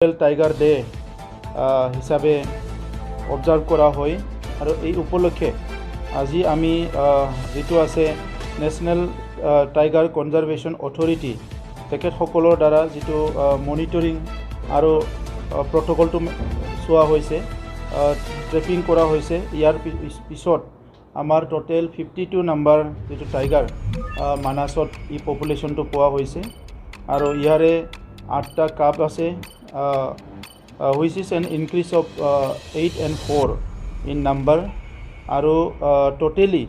tiger day हिसाबे observe करा होय और এই উপলক্ষে আজি আমি যেটো আছে ন্যাশনাল টাইগার কনজারভেশন অথরিটি তেখেতসকলৰ দ্বাৰা যেটো মনিটৰিং আৰু প্ৰটকলটো চোৱা হৈছে ট্ৰেকিং কৰা হৈছে ইয়াৰ পিছত আমাৰ টোটাল 52 নম্বৰ যেটো টাইগাৰ মানাসত ই পপুলেশনটো পোৱা হৈছে আৰু ইয়াৰে 8টা কাপ আছে which is an increase of 8 and 4 in number আৰু totally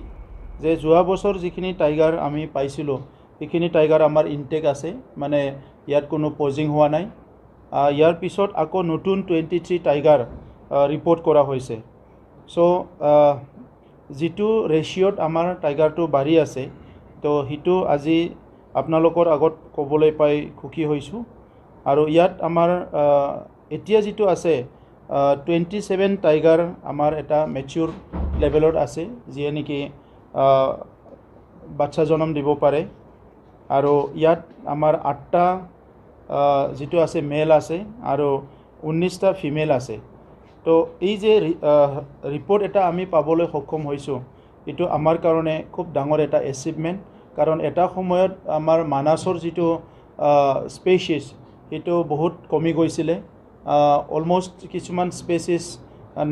যে যোৱা বছৰ যিখিনি টাইগাৰ আমি পাইছিলো এইখিনি টাইগাৰ আমাৰ ইনটেক আছে মানে ইয়াত কোনো পজিং হোৱা নাই ইয়াৰ পিছত আকৌ নতুন 23 টাইগাৰ ৰিপৰ্ট কৰা হৈছে সো যেটো ৰেশিওত আমাৰ টাইগাৰটো বাঢ়ি আছে তো হিটো আজি আপোনালোকৰ আগত ক'বলৈ পাই খুকি হৈছো আৰু ইয়াত আমাৰ এতিয়া যেটো আছে 27 টাইগাৰ আমাৰ এটা ম্যাচিউৰ লেভেলত আছে যিয়ে নেকি বাচ্চা জন্ম দিব পাৰে আৰু ইয়াত আমাৰ 8টা যেটো আছে মেল আছে আৰু 19টা ফিমেল আছে তো এই যে ৰিপৰ্ট এটা আমি পাবলৈ সক্ষম হৈছো এটো আমাৰ কাৰণে খুব ডাঙৰ এটা এচিভমেন্ট কাৰণ এটা সময়ত আমাৰ মানাসৰ যেটো স্পেচিছ এটো বহুত কমি গৈছিলে অলমোস্ট কিছুমান স্পেচিছ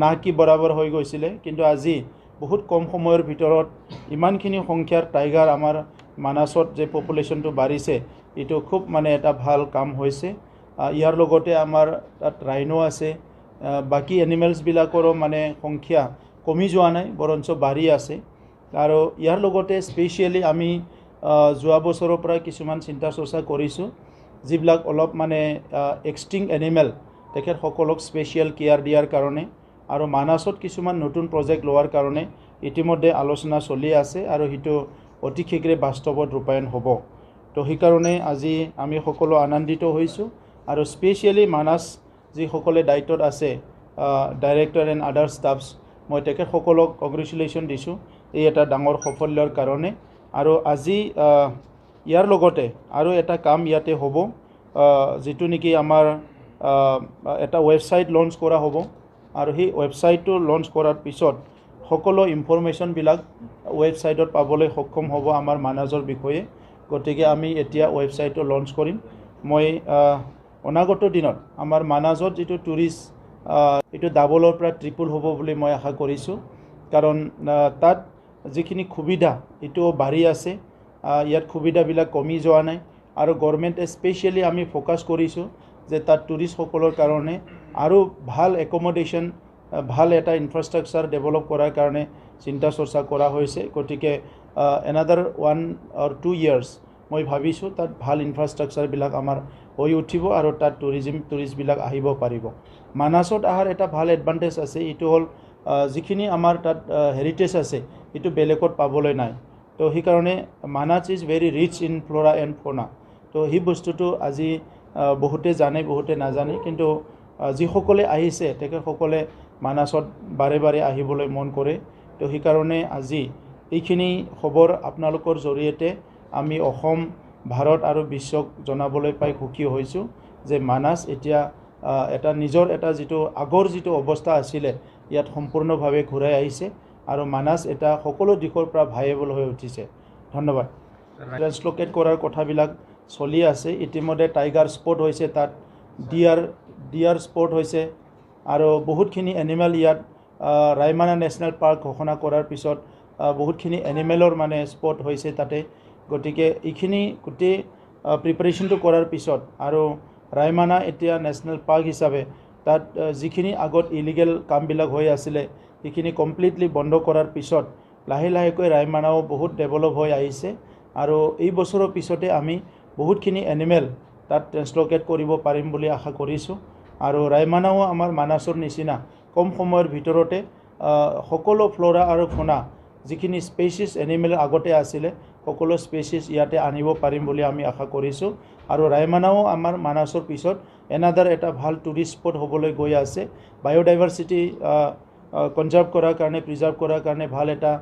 না কি বৰাবৰ হৈ গৈছিলে কিন্তু আজি বহুত কম সময়ৰ ভিতৰত ইমানখিনি সংখ্যাৰ টাইগাৰ আমাৰ মানাসত যে পপুলেশনটো বাঢ়িছে এটো খুব মানে এটা ভাল কাম হৈছে ইয়াৰ লগতে আমাৰ তাত ৰাইনো আছে বাকি এনিমেলস বিলাকৰো মানে সংখ্যা কমি যোৱা নাই বৰঞ্চ বাঢ়ি আছে আৰু ইয়াৰ লগতে স্পেশালি আমি যোৱা বছৰৰ পৰা কিছুমান চিন্তা চৰ্চা কৰিছো যিবিলাক অলপ মানে এক্সটিং এনিমেল তেখেত সকলক স্পেশাল কেয়াৰ দিয়াৰ কাৰণে আৰু মানাসত কিছুমান নতুন প্ৰজেক্ট লোৱাৰ কাৰণে ইতিমধ্যে আলোচনা চলি আছে আৰু হিটো অতি শীঘ্ৰে বাস্তৱত ৰূপায়ণ হ'ব তো সেই কাৰণে আজি আমি সকলো আনন্দিত হৈছো আৰু স্পেশালি মানাস যি সকলে দায়িত্বত আছে ডাইৰেক্টৰ এণ্ড আদাৰ ষ্টাফছ মই তেখেত সকলক কংগ্ৰেচুলেশ্যন দিছো এই এটা ডাঙৰ সাফল্যৰ কাৰণে আৰু আজি ইয়াৰ লগতে আৰু এটা কাম ইয়াতে হ'ব যেটো নেকি আমাৰ এটা ওয়েবসাইট লঞ্চ কৰা হ'ব আৰু সেই ওয়েবসাইটটো লঞ্চ কৰাৰ পিছত সকলো ইনফৰমেশন বিলাক ওয়েবসাইটত পাবলৈ সক্ষম হ'ব আমাৰ মানাসৰ বিষয়ে গতিকে আমি এতিয়া ওয়েবসাইটটো লঞ্চ কৰিম মই অনাগত দিনত আমাৰ মানাসত যেটো টুৰিষ্ট এটো ডাবলৰ পৰা ট্ৰিপল হ'ব বুলি মই আশা কৰিছো কাৰণ তাত যিখিনি সুবিধা এটো বাঢ়ি আছে ইয়াত সুবিধাবিলাক কমি যোৱা নাই আৰু গভৰ্নমেন্টে স্পেশালি আমি ফোকাস কৰিছো যে তাত টুৰিষ্ট সকলৰ কাৰণে আৰু ভাল একমোডেশন ভাল এটা ইনফ্ৰাষ্ট্ৰাকচাৰ ডেভেলপ কৰাৰ কাৰণে চিন্তা চৰ্চা কৰা হৈছে গতিকে another 1 or 2 years মই ভাবিছো তাত ভাল ইনফ্ৰাষ্ট্ৰাকচাৰ বিলাক আমাৰ হৈ উঠিব আৰু তাত টুৰিষ্ট বিলাক আহিব পাৰিব মানাসত আহাৰ এটা ভাল এডভান্টেজ আছে এটো হল যিখিনি আমাৰ তাত হেৰিটেজ আছে এটো বেলেগত পাবলৈ নাই তো সেই কাৰণে Manas is very rich in flora and fauna তো এই বস্তুটো আজি বহুতে জানে বহুতে নাজানে কিন্তু যিসকলে আহিছে তেখেতসকলে মানাসত বাৰে বাৰে আহিবলৈ মন কৰে তো সেই কাৰণে আজি এইখিনি খবৰ আপোনালোকৰ জৰিয়তে আমি অসম ভাৰত আৰু বিশ্বক জনাবলৈ পাই সুখী হৈছো যে মানাস এতিয়া এটা নিজৰ এটা যেটো আগৰ যেটো অৱস্থা আছিল ইয়াত সম্পূৰ্ণভাৱে ঘূৰাই আহিছে আৰু মানাস এটা সকলো দিশৰ পৰা ভাইবল হৈ উঠিছে ধন্যবাদ ট্ৰান্সলোকেট কৰাৰ কথাবিলাক চলি আছে ইতিমধ্যে টাইগাৰ স্পট হৈছে তাত ডিয়াৰ স্পট হৈছে আৰু বহুতখিনি এনিমেল ইয়াত ৰাইমানা নেশনেল পাৰ্ক ঘোষণা কৰাৰ পিছত বহুতখিনি এনিমেলৰ মানে স্পট হৈছে তাতে গতিকে এইখিনি গুটি প্ৰিপাৰেচনটো কৰাৰ পিছত আৰু ৰাইমানা এতিয়া নেশনেল পাৰ্ক হিচাপে তাত যিখিনি আগত ইলিগেল কামবিলাক হৈ আছিল এইখিনি কমপ্লিটলি বন্ধ কৰাৰ পিছত লাহে লাহেকৈ ৰাইমানাও বহুত ডেভেলপ হৈ আহিছে আৰু এই বছৰৰ পিছতে আমি বহুতখিনি এনিমেল তাত ট্ৰান্সলোকেট কৰিব পাৰিম বুলি আশা কৰিছো আৰু ৰাইমানাও আমাৰ মানাসৰ নিচিনা কম সময়ৰ ভিতৰতে সকলো ফ্লোৰা আৰু ফৌনা যিখিনি স্পেচিছ এনিমেল আগতে আছিল সকলো স্পেচিছ ইয়াতে আনিব পাৰিম বুলি আমি আশা কৰিছো আৰু ৰাইমানাও আমাৰ মানাসৰ পিছত এনাদাৰ এটা ভাল টুৰিষ্ট স্পট হ'বলৈ গৈ আছে বায়োডাইভাৰ্সিটি কনজাৰ্ভ কৰাৰ কাৰণে প্ৰিজাৰ্ভ কৰাৰ কাৰণে ভাল এটা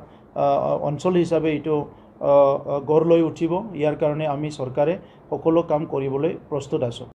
অঞ্চল হিচাপে এটো গঢ় লৈ উঠিব ইয়াৰ কাৰণে আমি চৰকাৰে সকলো কাম কৰিবলৈ প্ৰস্তুত আছো